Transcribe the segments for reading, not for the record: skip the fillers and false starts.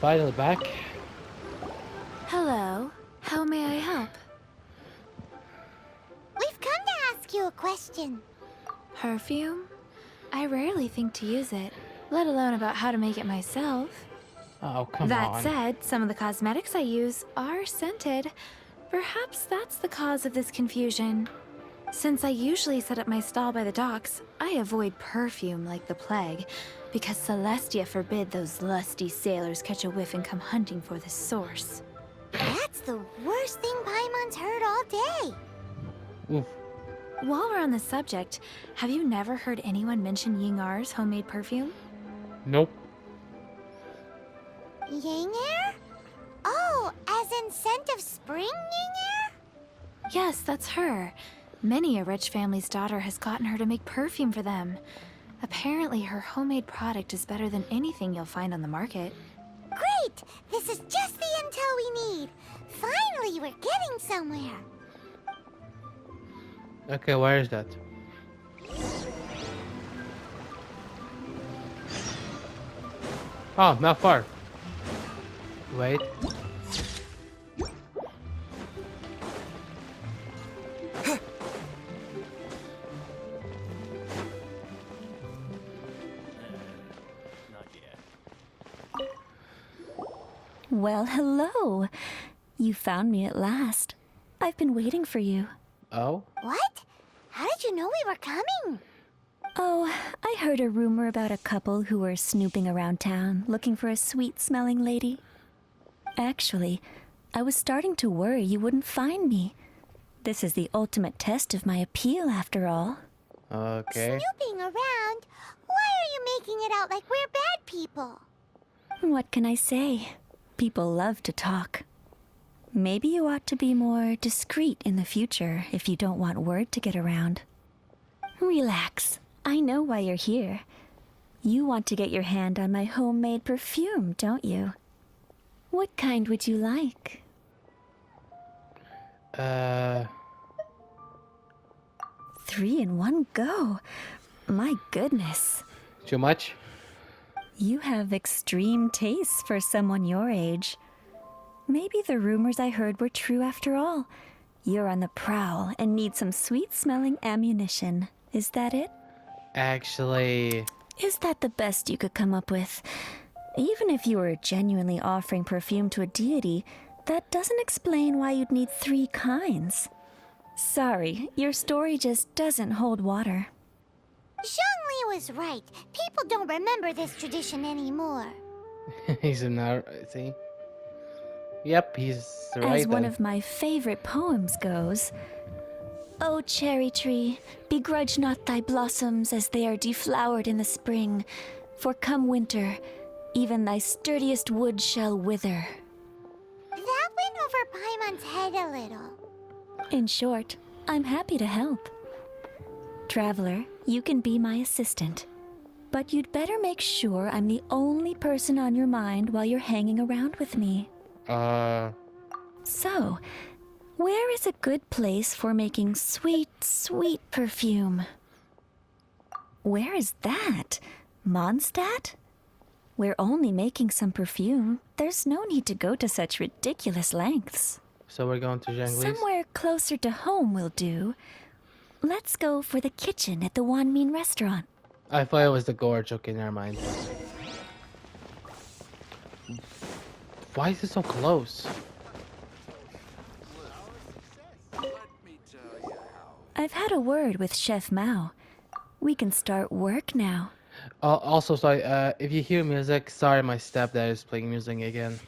Finally back. Hello. How may I help? We've come to ask you a question. Perfume? I rarely think to use it, let alone about how to make it myself. Oh, come That on. said, some of the cosmetics I use are scented. Perhaps that's the cause of this confusion. Since I usually set up my stall by the docks, I avoid perfume like the plague, because Celestia forbid those lusty sailors catch a whiff and come hunting for the source. That's the worst thing Paimon's heard all day. Oof. While we're on the subject, have you never heard anyone mention Yingar's homemade perfume? Nope. Yingar? Oh, as in scent of spring, Yingar? Yes, that's her. Many a rich family's daughter has gotten her to make perfume for them. Apparently, her homemade product is better than anything you'll find on the market. Great! This is just the intel we need. Finally, we're getting somewhere. Okay, where is that? Oh, not far. Wait. Well, hello. You found me at last. I've been waiting for you. Oh? What? How did you know we were coming? Oh, I heard a rumor about a couple who were snooping around town looking for a sweet-smelling lady. Actually, I was starting to worry you wouldn't find me. This is the ultimate test of my appeal, after all. Okay. Snooping around? Why are you making it out like we're bad people? What can I say? People love to talk. Maybe you ought to be more discreet in the future if you don't want word to get around. Relax. I know why you're here. You want to get your hand on my homemade perfume, don't you? What kind would you like? 3 in one go. My goodness. Too much? You have extreme tastes for someone your age. Maybe the rumors I heard were true after all. You're on the prowl and need some sweet-smelling ammunition. Is that it? Actually... Is that the best you could come up with? Even if you were genuinely offering perfume to a deity, that doesn't explain why you'd need 3 kinds. Sorry, your story just doesn't hold water. Zhongli was right. People don't remember this tradition anymore. he's in our... See? Yep, he's right As one then. of my favorite poems goes, "O cherry tree, begrudge not thy blossoms as they are deflowered in the spring, for come winter, even thy sturdiest wood shall wither." That went over Paimon's head a little. In short, I'm happy to help. Traveler, you can be my assistant. But you'd better make sure I'm the only person on your mind while you're hanging around with me. So, where is a good place for making sweet, sweet perfume? Where is that? Mondstadt? We're only making some perfume. There's no need to go to such ridiculous lengths. So we're going to Zhongli's? Somewhere closer to home will do. Let's go for the kitchen at the Wanmin restaurant. I thought it was the gorge. Okay, never mind. Why is it so close? I've had a word with Chef Mao. We can start work now. Also, sorry, if you hear music, sorry, my stepdad is playing music again.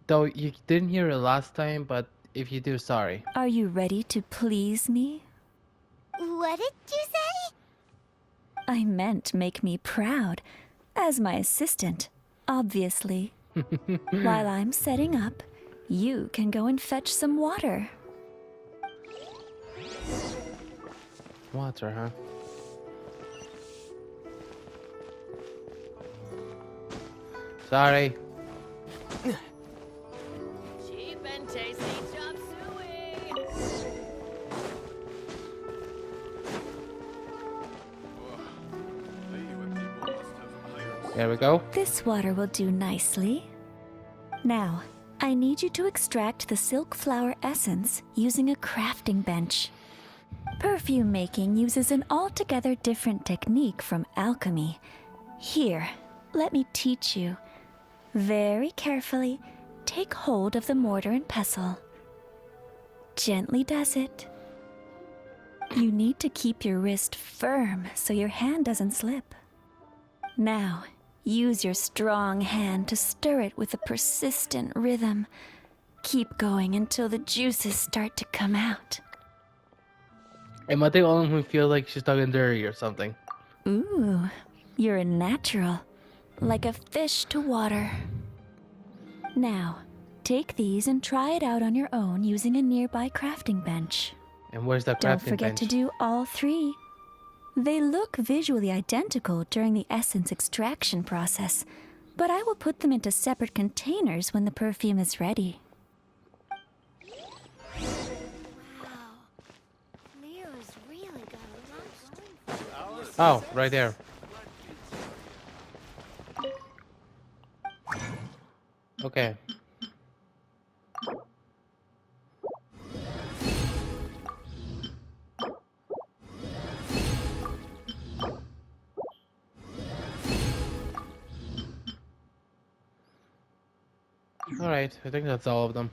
Though you didn't hear it last time, but if you do, sorry. Are you ready to please me? What did you say? I meant make me proud. As my assistant, obviously. While I'm setting up, you can go and fetch some water. Water, huh? Sorry. Cheap and tasty chop suey. There we go. This water will do nicely. Now, I need you to extract the silk flower essence using a crafting bench. Perfume making uses an altogether different technique from alchemy. Here, let me teach you. Very carefully, take hold of the mortar and pestle. Gently does it. You need to keep your wrist firm so your hand doesn't slip. Now, use your strong hand to stir it with a persistent rhythm. Keep going until the juices start to come out. Am I the only one who feels like she's talking dirty or something? Ooh, you're a natural. Like a fish to water. Now, take these and try it out on your own using a nearby crafting bench. And where's that crafting Don't forget bench? to do all three. They look visually identical during the essence extraction process, but I will put them into separate containers when the perfume is ready. Leo's really got a lot going for him. Oh, right there. Okay. Alright, I think that's all of them.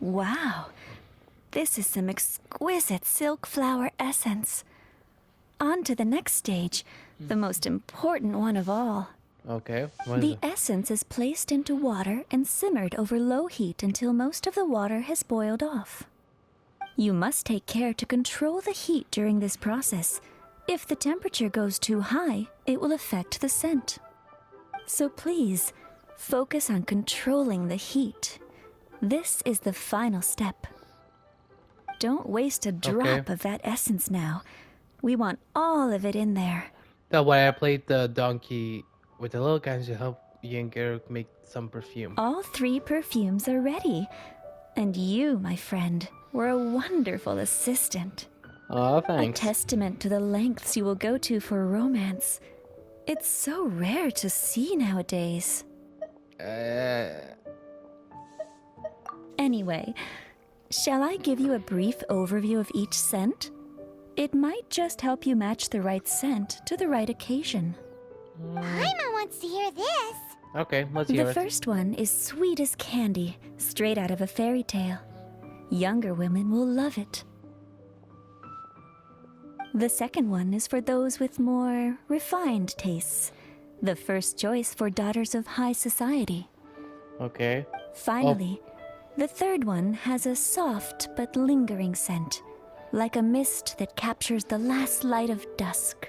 Wow, this is some exquisite silk flower essence. On to the next stage, the most important one of all. Okay, what is The it? essence is placed into water and simmered over low heat until most of the water has boiled off. You must take care to control the heat during this process. If the temperature goes too high, it will affect the scent. So please, focus on controlling the heat. This is the final step. Don't waste a drop of that essence now. We want all of it in there. That's why I played the donkey with the little guys to help you and Garrett make some perfume. All three perfumes are ready. And you, my friend, were a wonderful assistant. Oh, A thanks. testament to the lengths you will go to for romance. It's so rare to see nowadays. Anyway, shall I give you a brief overview of each scent? It might just help you match the right scent to the right occasion. Paimon wants to hear this. Okay, let's hear The it. first one is sweet as candy, straight out of a fairy tale. Younger women will love it. The second one is for those with more refined tastes. The first choice for daughters of high society. Okay. Finally, the third one has a soft but lingering scent, like a mist that captures the last light of dusk.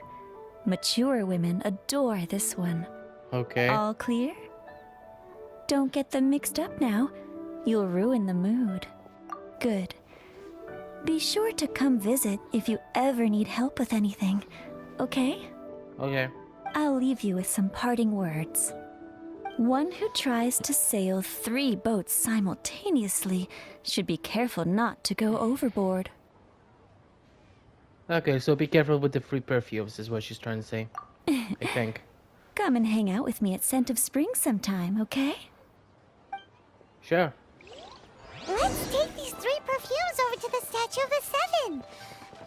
Mature women adore this one. Okay. All clear? Don't get them mixed up now. You'll ruin the mood. Good. Be sure to come visit if you ever need help with anything, okay? Okay. I'll leave you with some parting words. One who tries to sail 3 boats simultaneously should be careful not to go overboard. Okay, so be careful with the free perfumes, is what she's trying to say. I think. Come and hang out with me at Scent of Spring sometime, okay? Sure. Let's take these 3 perfumes over to the Statue of the Seven.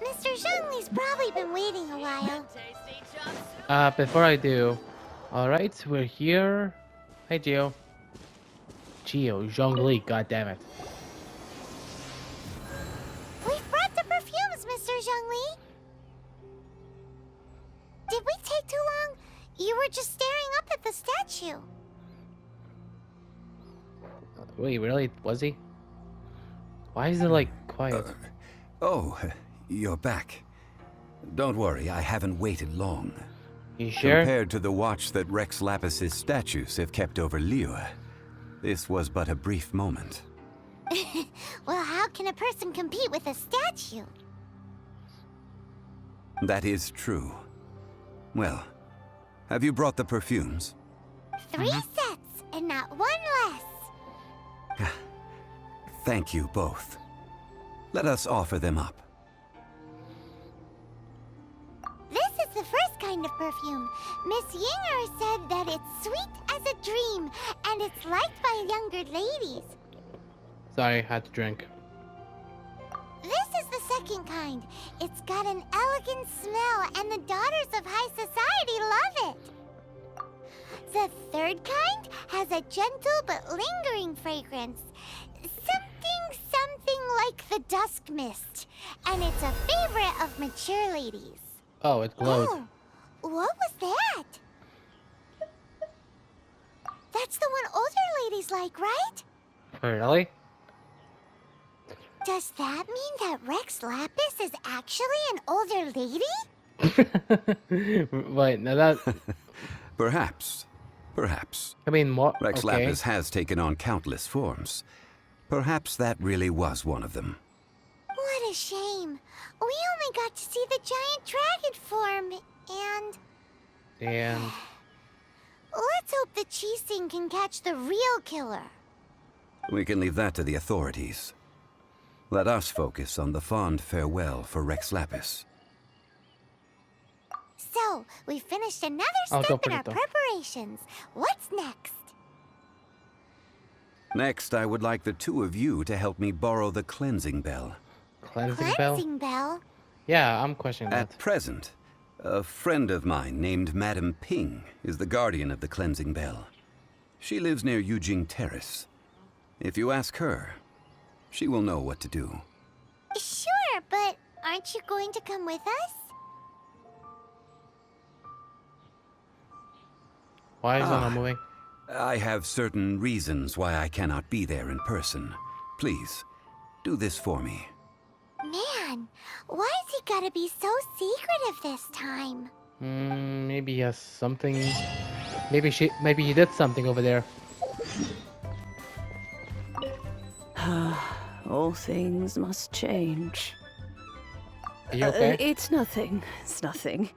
Mr. Zhongli's probably been waiting a while. Tasty chop suey. Before I do, alright, we're here. Hey, Gio. Gio, Zhongli, goddammit. We've brought the perfumes, Mr. Zhongli. Did we take too long? You were just staring up at the statue. Wait, really? Was he? Why is it like quiet? Oh, you're back. Don't worry, I haven't waited long. You sure? Compared to the watch that Rex Lapis's statues have kept over Liyue, this was but a brief moment. Well, how can a person compete with a statue? That is true. Well, have you brought the perfumes? 3 sets, and not one less. Thank you both. Let us offer them up. This is the first kind of perfume. Miss Yinger said that it's sweet as a dream, and it's liked by younger ladies. Sorry, had to drink. This is the second kind. It's got an elegant smell, and the daughters of high society love it. The third kind has a gentle but lingering fragrance. Something like the dusk mist. And it's a favorite of mature ladies. Oh, it glowed. Oh, what was that? That's the one older ladies like, right? Really? Does that mean that Rex Lapis is actually an older lady? Wait, now that... Perhaps. Perhaps. I mean, more... Rex okay. Lapis has taken on countless forms. Perhaps that really was one of them. What a shame. We only got to see the giant dragon form, and... And... Let's hope the Chising can catch the real killer. We can leave that to the authorities. Let us focus on the fond farewell for Rex Lapis. So, we finished another I'll go step in for our it, though. preparations. What's next? Next, I would like the two of you to help me borrow the cleansing bell. Cleansing bell? Cleansing bell? Yeah, I'm questioning that. At present, a friend of mine named Madame Ping is the guardian of the cleansing bell. She lives near Yujing Terrace. If you ask her, she will know what to do. Sure, but aren't you going to come with us? Why is it not moving? I have certain reasons why I cannot be there in person. Please, do this for me. Man, why's he gotta be so secretive this time? Maybe he has something... Maybe he did something over there. All things must change. Are you okay? It's nothing. It's nothing.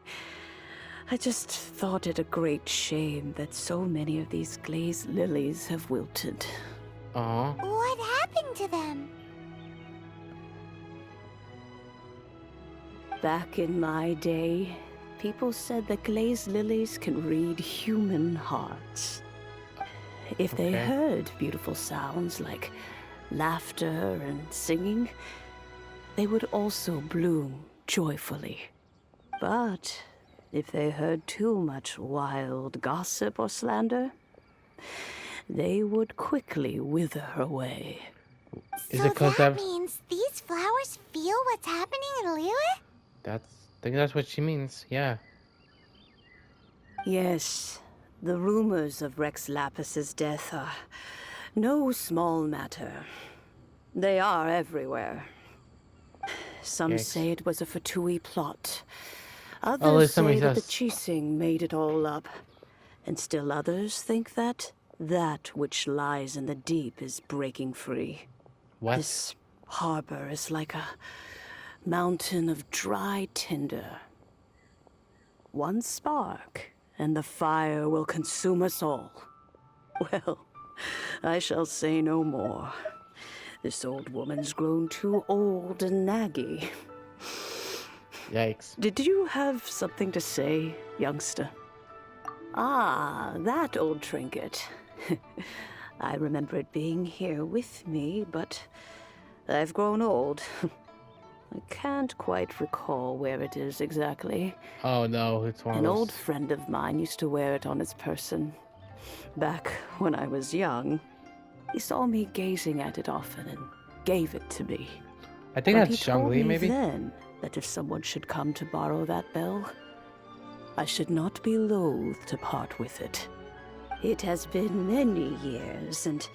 I just thought it a great shame that so many of these glazed lilies have wilted. Aw. What happened to them? Back in my day, people said that glazed lilies can read human hearts. If they Okay. heard beautiful sounds like laughter and singing, they would also bloom joyfully. But if they heard too much wild gossip or slander, they would quickly wither away. Is So it 'cause that I've... means these flowers feel what's happening in Liyue? I think that's what she means, yeah. Yes, the rumors of Rex Lapis's death are no small matter. They are everywhere. Some Yikes. say it was a Fatui plot. least Others somebody say that the says- Chising made it all up. And still others think that that which lies in the deep is breaking free. What? This harbor is like a mountain of dry tinder. One spark, and the fire will consume us all. Well, I shall say no more. This old woman's grown too old and naggy. Yikes. Did you have something to say, youngster? Ah, that old trinket. I remember it being here with me, but I've grown old. I can't quite recall where it is exactly. Oh no, it's one An of old those... friend of mine used to wear it on his person. Back when I was young, he saw me gazing at it often and gave it to me. I think But that's he told Shangli, me maybe? then that if someone should come to borrow that bell, I should not be loath to part with it. It has been many years, and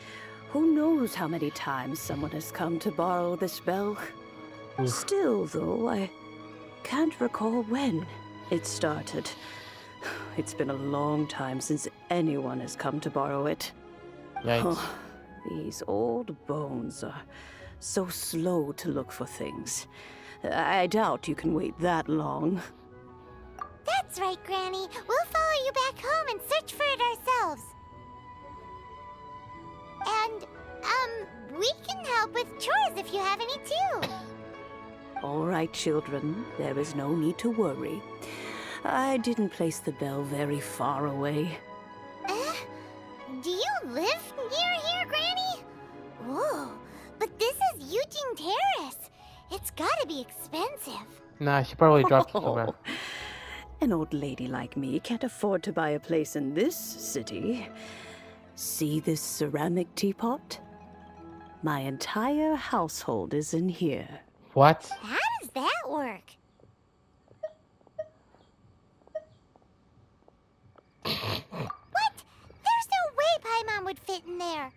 who knows how many times someone has come to borrow this bell. Oof. Still, though, I can't recall when it started. It's been a long time since anyone has come to borrow it. Yikes. Oh, these old bones are so slow to look for things. I doubt you can wait that long. That's right, Granny. We'll follow you back home and search for it ourselves. And, we can help with chores if you have any too. right, children. There is no need to worry. I didn't place the bell very far away. Do you live near here, Granny? Whoa, but this is Eugene Terrace. It's gotta be expensive. Nah, she probably dropped it somewhere. An old lady like me can't afford to buy a place in this city. See this ceramic teapot? My entire household is in here. What? How does that work? What? There's no way Paimon would fit in there.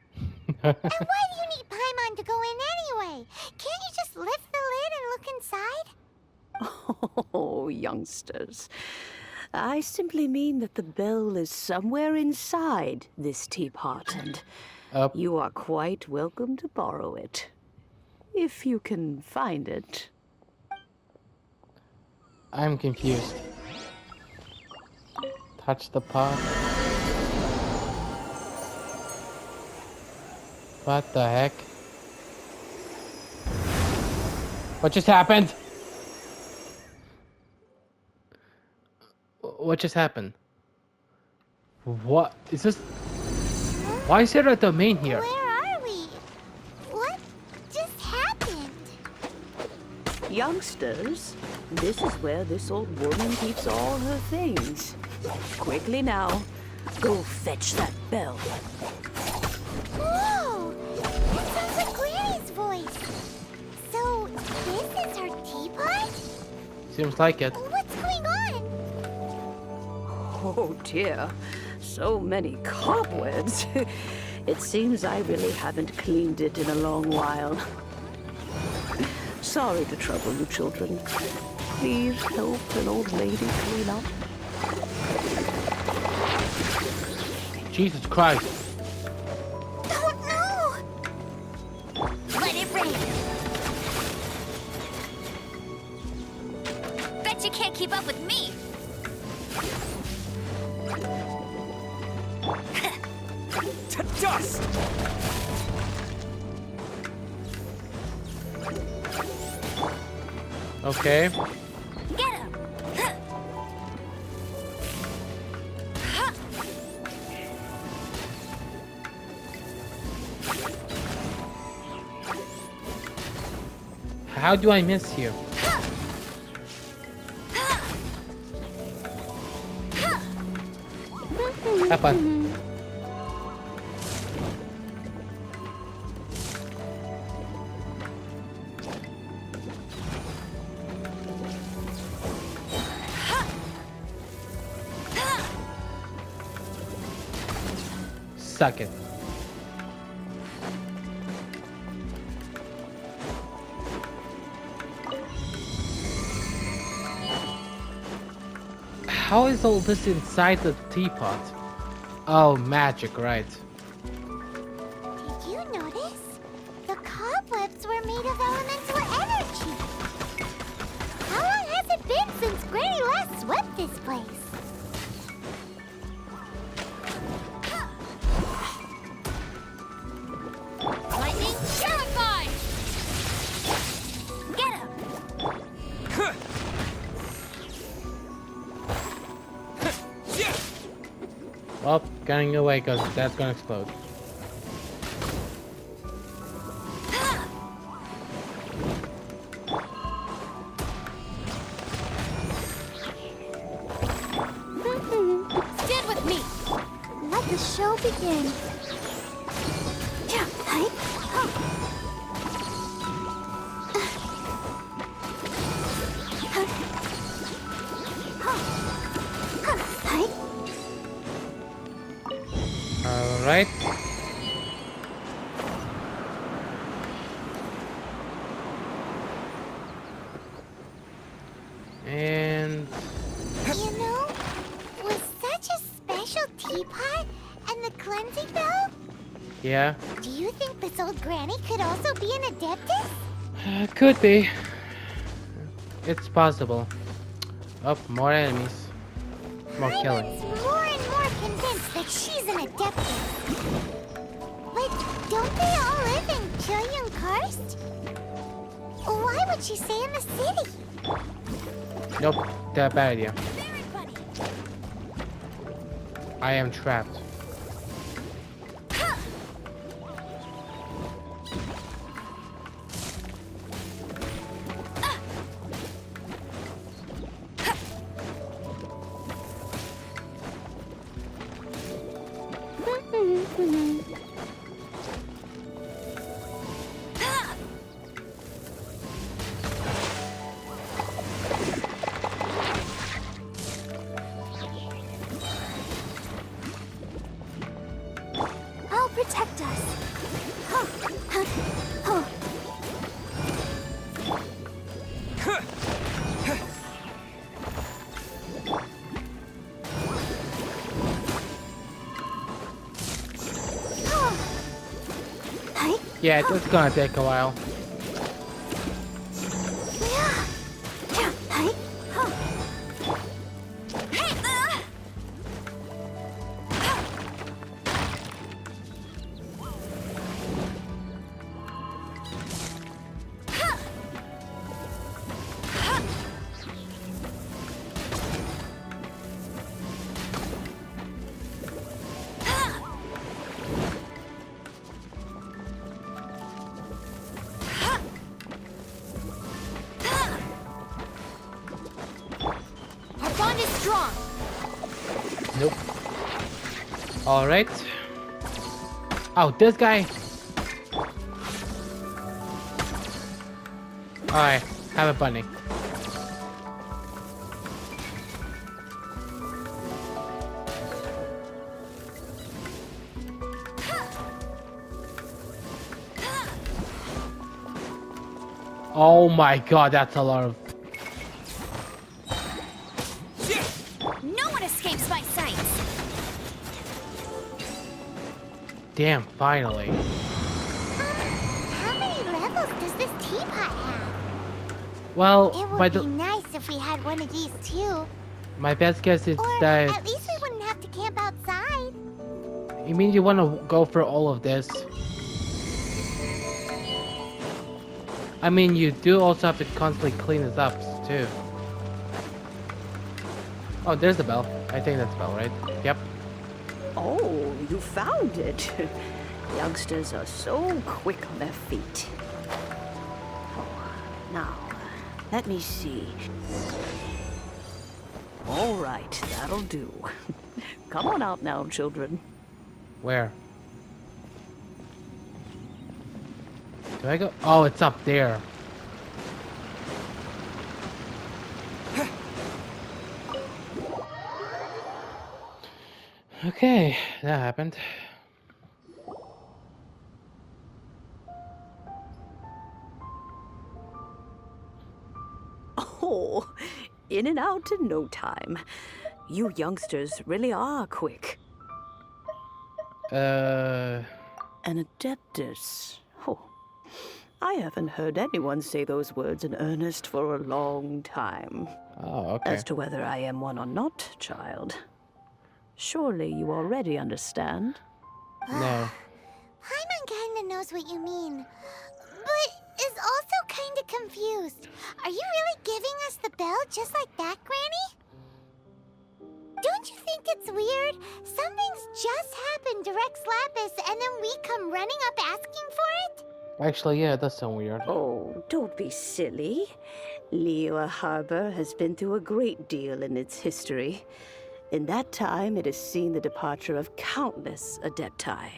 And why do you need Paimon to go in anyway? Can't you just lift the lid and look inside? Oh, youngsters. I simply mean that the bell is somewhere inside this teapot, and you are quite welcome to borrow it. If you can find it. I'm confused. Touch the pot. What the heck? What just happened? What just happened? What is this? Why is there a domain here? Where are we? What just happened? Youngsters, this is where this old woman keeps all her things. Quickly now, go fetch that bell. Whoa! That sounds like Granny's voice. So, this is her teapot? Seems like it. What's going on? Oh dear, so many cobwebs. It seems I really haven't cleaned it in a long while. Sorry to trouble you, children. Please help an old lady clean up. Jesus Christ. Oh no! Let it rain. Bet you can't keep up with me. To dust! Okay. Get him. How do I miss you? Happen. Suck it. How is all this inside the teapot? Oh, magic, right. Did you notice? The cobwebs were made of elemental energy. How long has it been since Granny last swept this place? Lightning terrified. Get him. Well, getting away because that's gonna explode. Stand with me. Let the show begin. Yeah, hi. Hi. Alright. And You know, with such a special teapot and the cleansing bell, yeah, do you think this old granny could also be an adeptus? could be. It's possible. Oh, more enemies. More killing. Ivan's more and more convinced that she's an adeptus. But don't they all live in Julian Karst? Why would she say in the city? Nope, that bad idea. Very funny. I am trapped. Oh, protect us. Huh. Huh. Huh. Oh. Hi. Yeah, it's gonna take a while. Yeah. Yeah. Hi. Huh. Hey. Our bond is strong. Nope. Alright. Oh, this guy. Alright, have a bunny. Oh my god, that's a lot of... No one escapes my sights. Damn, finally. How many levels does this teapot have? Well, It by would be the... nice if we had one of these too. My best guess is Or that... at least we wouldn't have to camp outside. You mean you want to go for all of this? I mean, you do also have to constantly clean this up, too. Oh, there's the bell. I think that's the bell, right? Yep. Oh, you found it. Youngsters are so quick on their feet. Oh, now, let me see. All right, that'll do. Come on out now, children. Where? Do I go? Oh, it's up there. Okay, that happened. Oh, in and out in no time. You youngsters really are quick. Uh, An adeptus. Oh, I haven't heard anyone say those words in earnest for a long time. oh, okay. As to whether I am one or not, child. Surely you already understand. No. Paimon kinda knows what you mean, but is also kinda confused. Are you really giving us the bell just like that, Granny? Don't you think it's weird? Something's just happened to Rex Lapis and then we come running up asking for it? Actually, yeah, it does sound weird. Oh, don't be silly. Liyue Harbor has been through a great deal in its history. In that time, it has seen the departure of countless adepti.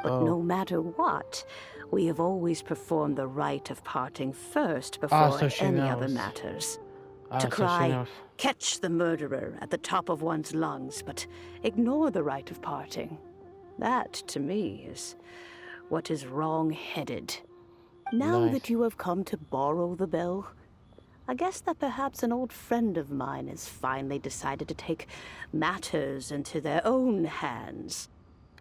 But no matter what, we have always performed the rite of parting first before so she any other knows. matters. Ah, To so she cry, knows. catch the murderer at the top of one's lungs, but ignore the rite of parting. That, to me, is what is wrong-headed. Now Nice. that you have come to borrow the bell, I guess that perhaps an old friend of mine has finally decided to take matters into their own hands.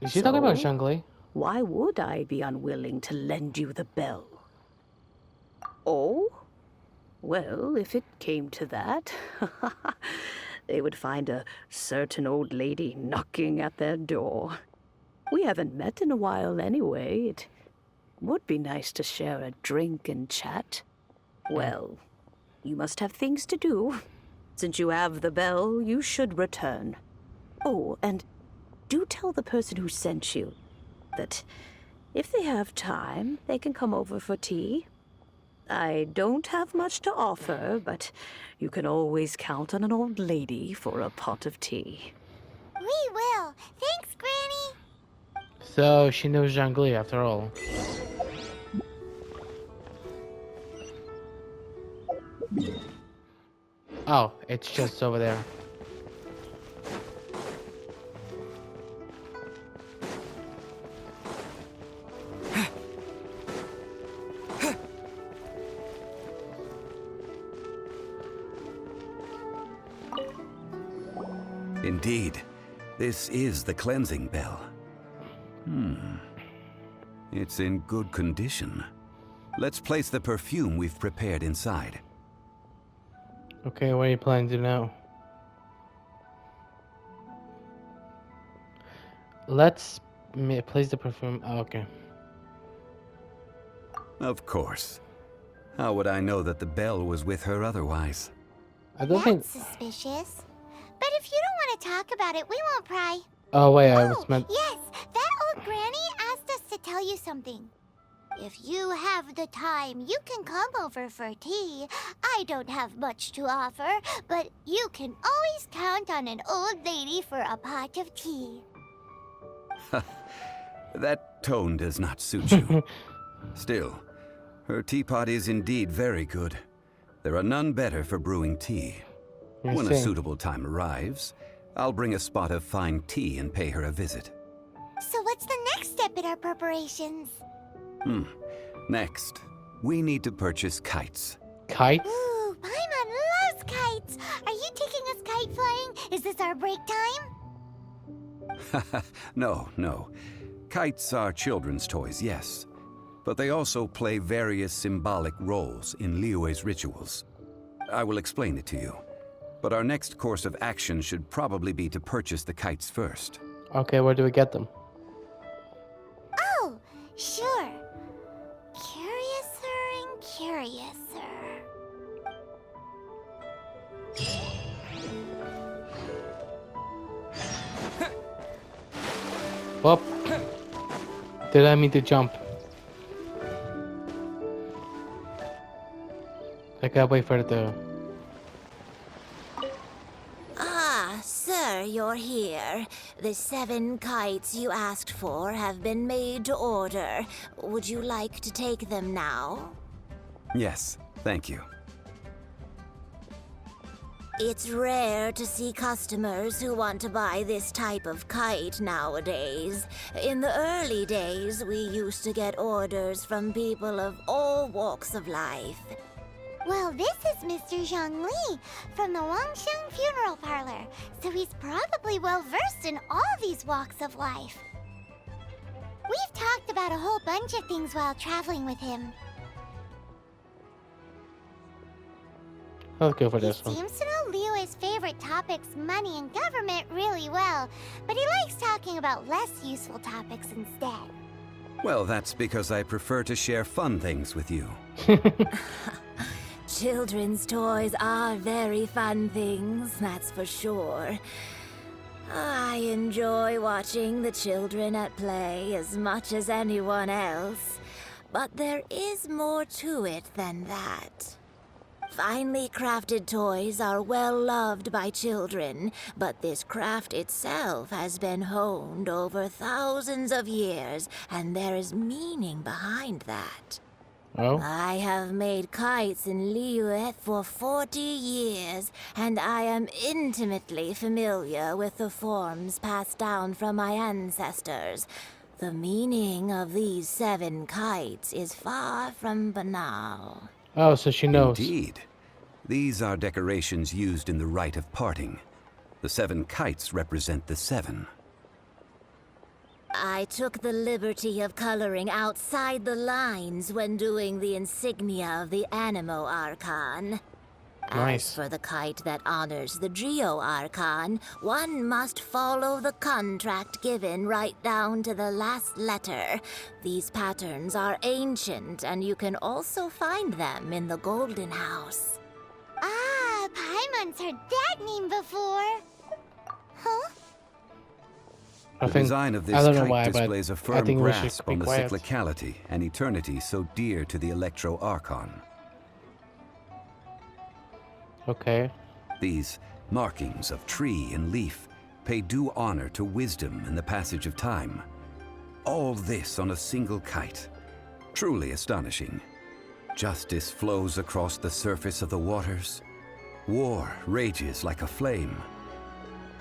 Is she talking about So, Shangli? why would I be unwilling to lend you the bell? Oh? Well, if it came to that, they would find a certain old lady knocking at their door. We haven't met in a while anyway. It would be nice to share a drink and chat. Well, you must have things to do. Since you have the bell, you should return. Oh, and do tell the person who sent you that if they have time, they can come over for tea. I don't have much to offer, but you can always count on an old lady for a pot of tea. We will. Thanks, Granny. So she knows Zhangli after all. Oh, it's just over there. Indeed, this is the cleansing bell. It's in good condition. Let's place the perfume we've prepared inside. Okay, what are you planning to do now? Let's place the perfume. Oh, okay. Of course. How would I know that the bell was with her otherwise? I don't think. That's suspicious. But if you don't want to talk about it, we won't pry. Oh wait, I was Oh, meant. yes, that old granny asked us to tell you something. If you have the time, you can come over for tea. I don't have much to offer, but you can always count on an old lady for a pot of tea. That tone does not suit you. Still, her teapot is indeed very good. There are none better for brewing tea. When a suitable time arrives, I'll bring a spot of fine tea and pay her a visit. So what's the next step in our preparations? Next, we need to purchase kites. Kites? Ooh, Paimon loves kites. Are you taking us kite flying? Is this our break time? No. Kites are children's toys, yes. But they also play various symbolic roles in Liyue's rituals. I will explain it to you. But our next course of action should probably be to purchase the kites first. Okay, where do we get them? Oh, sure. Curiouser and curiouser. Whoop. Did I mean to jump? I gotta wait for it to. Ah, sir, you're here. The 7 kites you asked for have been made to order. Would you like to take them now? Yes, thank you. It's rare to see customers who want to buy this type of kite nowadays. In the early days, we used to get orders from people of all walks of life. Well, this is Mr. Zhang Li from the Wangsheng Funeral Parlor, so he's probably well-versed in all these walks of life. We've talked about a whole bunch of things while traveling with him. Let's go for He this one. seems to know Liyue's favorite topics, money and government, really well, but he likes talking about less useful topics instead. Well, that's because I prefer to share fun things with you. Children's toys are very fun things, that's for sure. I enjoy watching the children at play as much as anyone else, but there is more to it than that. Finely crafted toys are well loved by children, but this craft itself has been honed over thousands of years, and there is meaning behind that. Oh? I have made kites in Liyue for 40 years, and I am intimately familiar with the forms passed down from my ancestors. The meaning of these 7 kites is far from banal. Oh, so she knows. Indeed. These are decorations used in the rite of parting. The 7 kites represent the 7. I took the liberty of coloring outside the lines when doing the insignia of the Animo Archon. Nice. As for the kite that honors the Geo Archon, one must follow the contract given right down to the last letter. These patterns are ancient, and you can also find them in the Golden House. Ah, Paimon's heard that name before. Huh? The design of this I don't know kite why, but displays a I firm think we should grasp be on the quiet. cyclicality and eternity so dear to the Electro Archon. Okay. These markings of tree and leaf pay due honor to wisdom and the passage of time. All this on a single kite. Truly astonishing. Justice flows across the surface of the waters. War rages like a flame.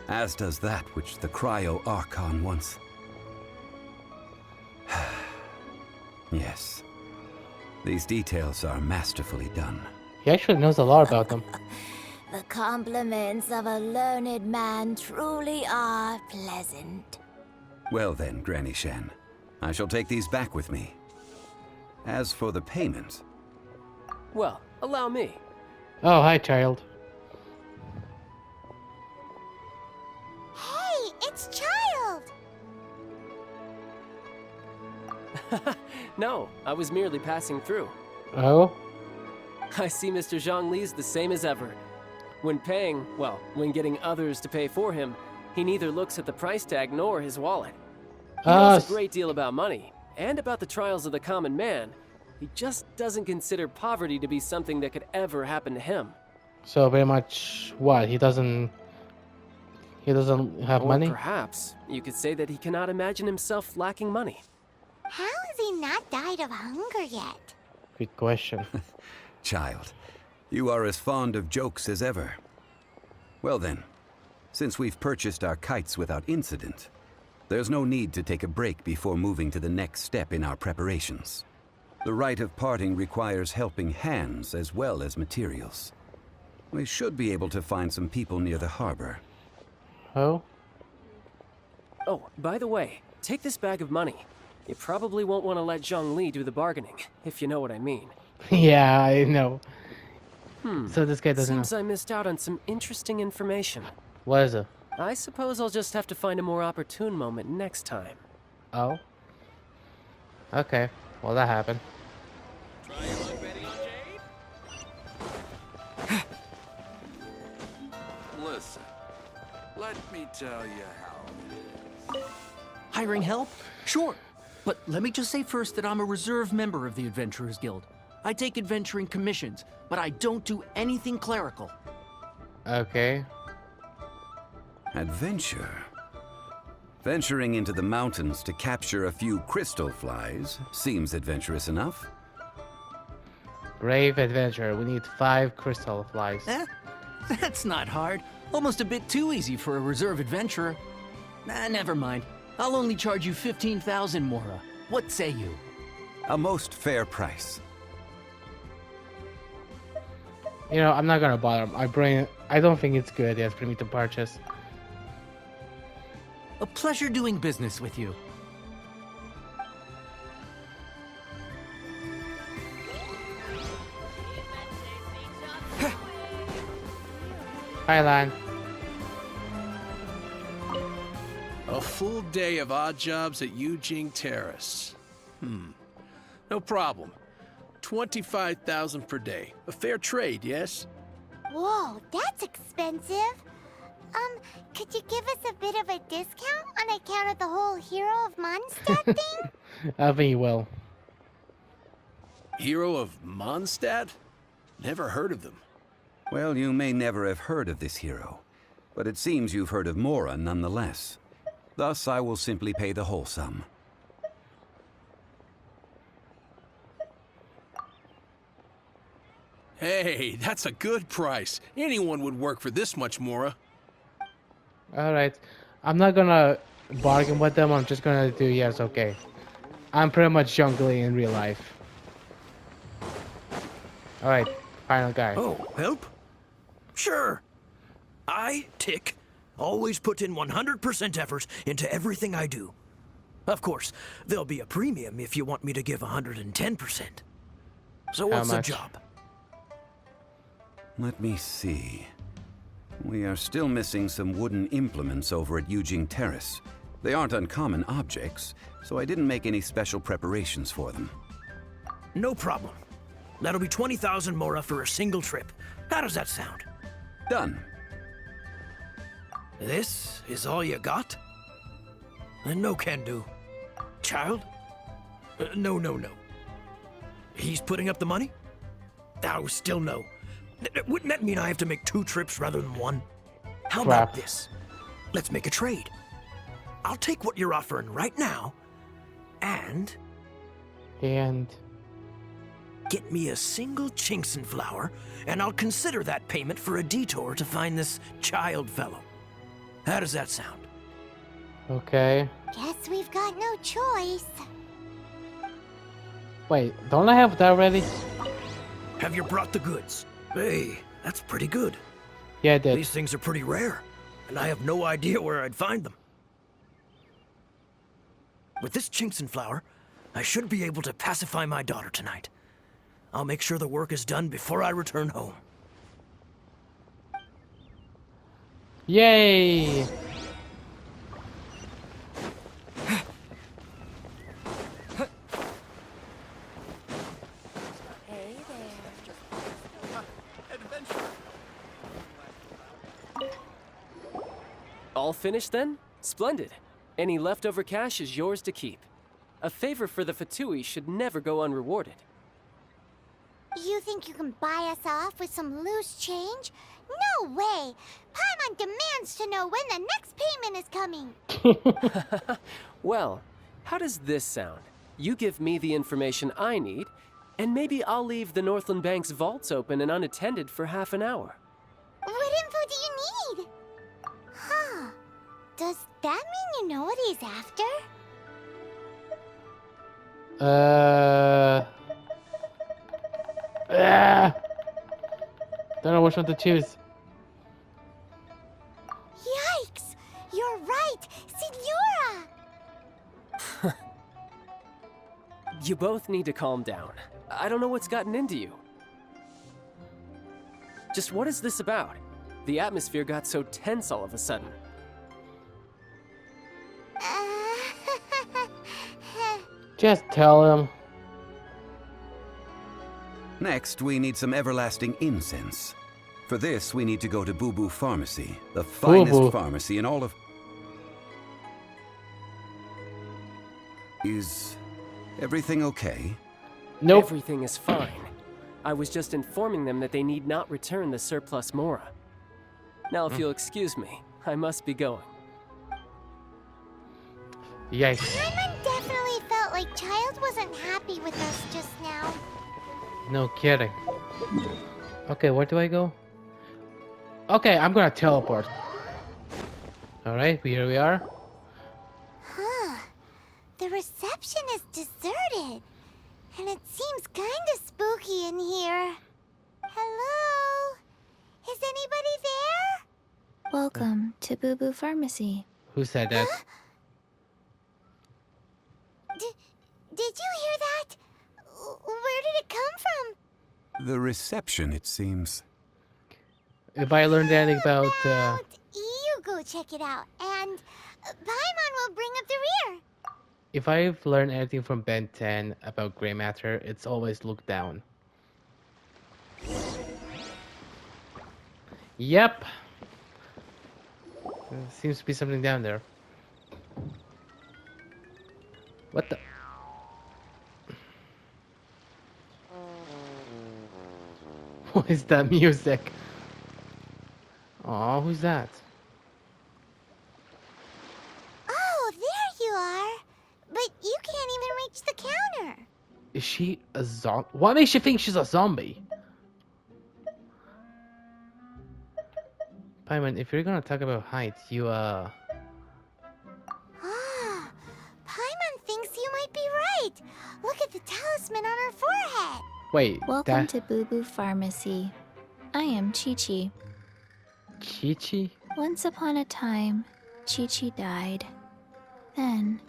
As does that which the Cryo Archon once... Yes. These details are masterfully done. He actually knows a lot about them. The compliments of a learned man truly are pleasant. Well then, Granny Shen, I shall take these back with me. As for the payment... Well, allow me. Oh, hi, child. Hey, it's Child! No, I was merely passing through. Oh? I see Mr. Zhongli's the same as ever. When paying, well, when getting others to pay for him, he neither looks at the price tag nor his wallet. He knows a great deal about money, and about the trials of the common man. He just doesn't consider poverty to be something that could ever happen to him. So very much what? He doesn't have Or money? perhaps you could say that he cannot imagine himself lacking money. How has he not died of hunger yet? Good question. Child, you are as fond of jokes as ever. Well then, since we've purchased our kites without incident, there's no need to take a break before moving to the next step in our preparations. The rite of parting requires helping hands as well as materials. We should be able to find some people near the harbor. Oh? Oh, by the way, take this bag of money. You probably won't want to let Zhongli do the bargaining, if you know what I mean. Yeah, I know. So this guy doesn't Seems know. I missed out on some interesting information. What is it? I suppose I'll just have to find a more opportune moment next time. Oh? Okay. Well, that happened. Listen, let me tell you how it is. Hiring help? Sure. But let me just say first that I'm a reserve member of the Adventurers Guild. I take adventuring commissions, but I don't do anything clerical. Okay. Adventure? Venturing into the mountains to capture a few crystal flies seems adventurous enough. Brave adventure. We need 5 crystal flies. Eh? That's not hard. Almost a bit too easy for a reserve adventurer. Nah, never mind. I'll only charge you 15,000 Mora. What say you? A most fair price. You know, I'm not gonna bother him. I don't think it's good yet for me to purchase. A pleasure doing business with you. Hi, Lan. A full day of odd jobs at Yujing Terrace. No problem. 25,000 per day. A fair trade, yes? Whoa, that's expensive. Could you give us a bit of a discount on account of the whole Hero of Mondstadt thing? I think he will. Hero of Mondstadt? Never heard of them. Well, you may never have heard of this hero, but it seems you've heard of Mora nonetheless. Thus, I will simply pay the whole sum. Hey, that's a good price. Anyone would work for this much, Mora. Alright. I'm not gonna bargain with them. I'm just gonna do yes, okay. I'm pretty much jungly in real life. Alright, final guy. Oh, help? Sure. I, Tick, always put in 100% effort into everything I do. Of course, there'll be a premium if you want me to give 110%. So How what's the much? job? Let me see. We are still missing some wooden implements over at Yujing Terrace. They aren't uncommon objects, so I didn't make any special preparations for them. No problem. That'll be 20,000 mora for a single trip. How does that sound? Done. This is all you got? Then no can do. Child? No. He's putting up the money? Oh, still no. Wouldn't that mean I have to make 2 trips rather than 1? How about this? Let's make a trade. I'll take what you're offering right now, and get me a single Chinxin flower, and I'll consider that payment for a detour to find this child fellow. How does that sound? Okay. Guess we've got no choice. Wait, don't I have that already? Have you brought the goods? Hey, that's pretty good. Yeah, I did. These things are pretty rare, and I have no idea where I'd find them. With this Chinxin flower, I should be able to pacify my daughter tonight. I'll make sure the work is done before I return home. Yay! All finished then? Splendid. Any leftover cash is yours to keep. A favor for the Fatui should never go unrewarded. You think you can buy us off with some loose change? No way! Paimon demands to know when the next payment is coming. Well, how does this sound? You give me the information I need, and maybe I'll leave the Northland Bank's vaults open and unattended for half an hour. What info do you need? Huh. Does that mean you know what he's after? Don't know which one to choose. Yikes! You're right! Signora! You both need to calm down. I don't know what's gotten into you. Just what is this about? The atmosphere got so tense all of a sudden. Just tell him. Next, we need some everlasting incense. For this, we need to go to Boo Boo Pharmacy, the finest pharmacy in all of... Is everything okay? Nope. Everything is fine. I was just informing them that they need not return the surplus mora. Now, if you'll excuse me, I must be going. Yikes. Paimon definitely felt like Child wasn't happy with us just now. No kidding. Okay, where do I go? Okay, I'm gonna teleport. Alright, here we are. Huh. The reception is deserted. And it seems kinda spooky in here. Hello? Is anybody there? Welcome to Boo Boo Pharmacy. Who said that? Huh? Did you hear that? Where did it come from? The reception, it seems. If I learned anything about... You go check it out, and Paimon will bring up the rear. If I've learned anything from Ben 10 about gray matter, it's always look down. Yep. There seems to be something down there. What the... What is that music? Oh, who's that? Oh, there you are. But you can't even reach the counter. Is she a zombie? What makes you think she's a zombie? Paimon, if you're gonna talk about height, you Ah, Paimon thinks you might be right. Look at the talisman on her forehead. Wait, Welcome to Boo Boo Pharmacy. I am Chi-Chi. Chi-Chi? Once upon a time, Chi-Chi died. Then,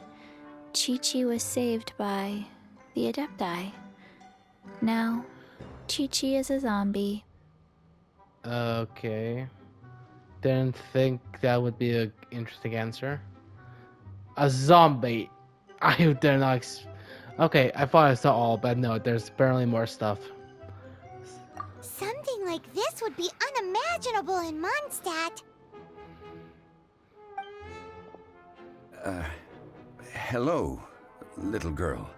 Chi-Chi was saved by the Adepti. Now, Chi-Chi is a zombie. Okay. Didn't think that would be an interesting answer. A zombie. I did not. Okay, I thought I saw all, but no, there's apparently more stuff. Something like this would be unimaginable in Mondstadt. Hello, little girl.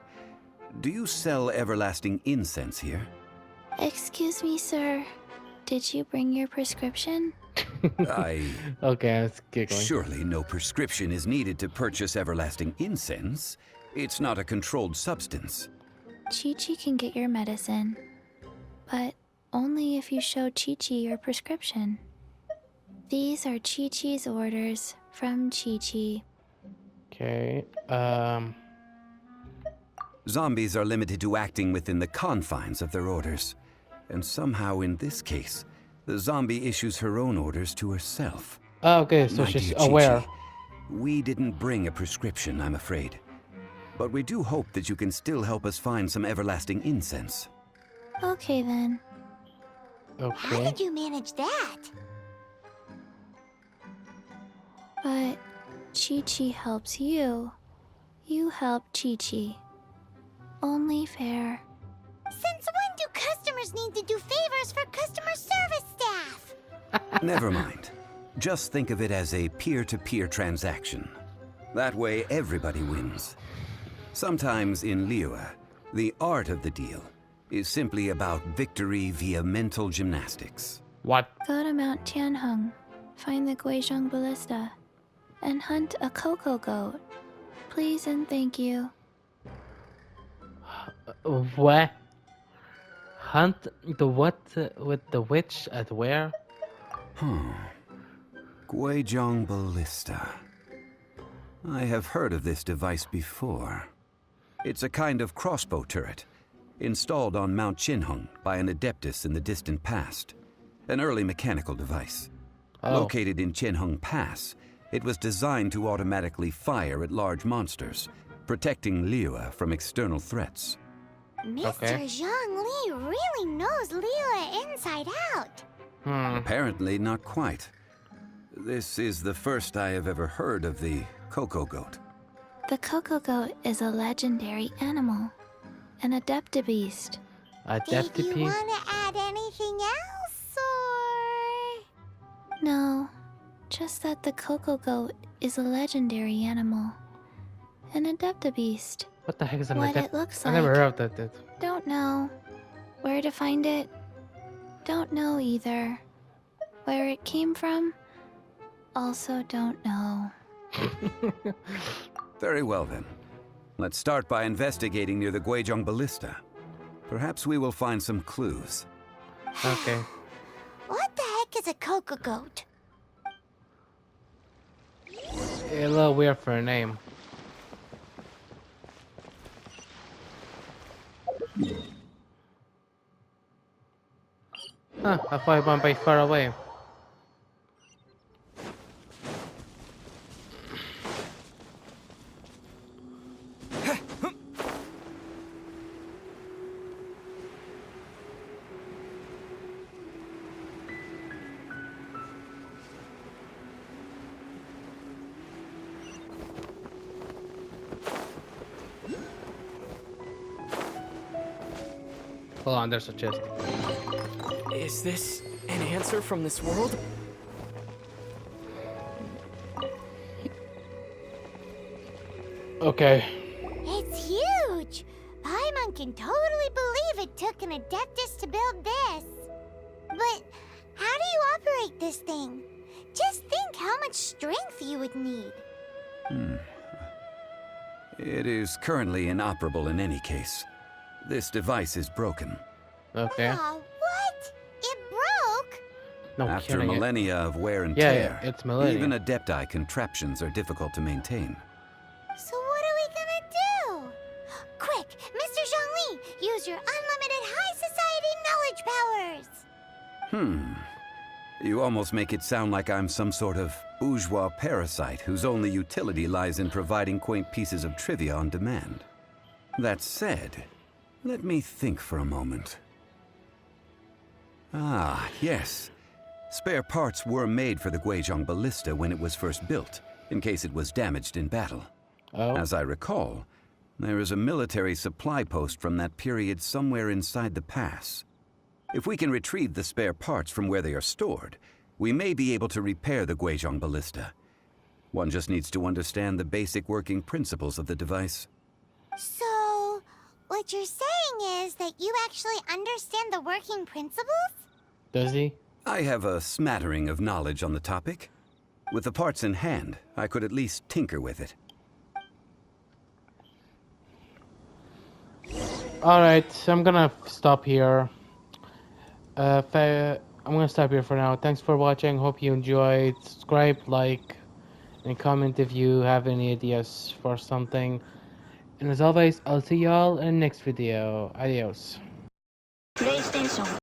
Do you sell everlasting incense here? Excuse me, sir. Did you bring your prescription? Okay, I was giggling. Surely no prescription is needed to purchase everlasting incense. It's not a controlled substance. Chi-Chi can get your medicine, but only if you show Chi-Chi your prescription. These are Chi-Chi's orders from Chi-Chi. Okay, Zombies are limited to acting within the confines of their orders. And somehow in this case, the zombie issues her own orders to herself. okay, so My she's dear aware. Chi-Chi, we didn't bring a prescription, I'm afraid. But we do hope that you can still help us find some everlasting incense. Okay then. How Okay. did you manage that? But Chi-Chi helps you. You help Chi-Chi. Only fair. Since when do customers need to do favors for customer service staff? Never mind. Just think of it as a peer-to-peer transaction. That way, everybody wins. Sometimes in Liyue, the art of the deal is simply about victory via mental gymnastics. What? Go to Mount Tianheng, find the Guizhong Ballista, and hunt a cocoa goat. Please and thank you. What? Hunt the what with the witch at where? Guizhong Ballista. I have heard of this device before. It's a kind of crossbow turret, installed on Mount Qinheng by an adeptus in the distant past. An early mechanical device. Located in Qinheng Pass, it was designed to automatically fire at large monsters, protecting Liyue from external threats. Mr. Zhang Li really knows Liyue inside out. Apparently not quite. This is the first I have ever heard of the cocoa goat. The cocoa goat is a legendary animal, an adeptabeast. Did you want to add anything else, or...? No, just that the cocoa goat is a legendary animal, an adeptabeast. What the heck is a What it looks I never like. heard of that. Don't know. Where to find it? Don't know either. Where it came from? Also don't know. Very well then. Let's start by investigating near the Guizhong Ballista. Perhaps we will find some clues. Okay. What the heck is a cocoa goat? A little weird for a name. Huh, I thought it went by far away. Hold on, there's a chest. Is this an answer from this world? Okay. It's huge! Paimon can totally believe it took an Adeptus to build this. But how do you operate this thing? Just think how much strength you would need. It is currently inoperable in any case. This device is broken. Okay. Aw, what? It broke? No After kidding. millennia of wear and Yeah, tear, it's millennia. even Adepti contraptions are difficult to maintain. So what are we gonna do? Quick, Mr. Zhongli, use your unlimited high society knowledge powers! You almost make it sound like I'm some sort of bourgeois parasite whose only utility lies in providing quaint pieces of trivia on demand. That said, let me think for a moment. Ah, yes. Spare parts were made for the Guizhong ballista when it was first built, in case it was damaged in battle. Oh. As I recall, there is a military supply post from that period somewhere inside the pass. If we can retrieve the spare parts from where they are stored, we may be able to repair the Guizhong ballista. One just needs to understand the basic working principles of the device. So, what you're saying is that you actually understand the working principles? Does he? I have a smattering of knowledge on the topic. With the parts in hand, I could at least tinker with it. Alright, so I'm gonna stop here. I'm gonna stop here for now. Thanks for watching. Hope you enjoyed. Subscribe, like, and comment if you have any ideas for something. And as always, I'll see y'all in the next video. Adios. PlayStation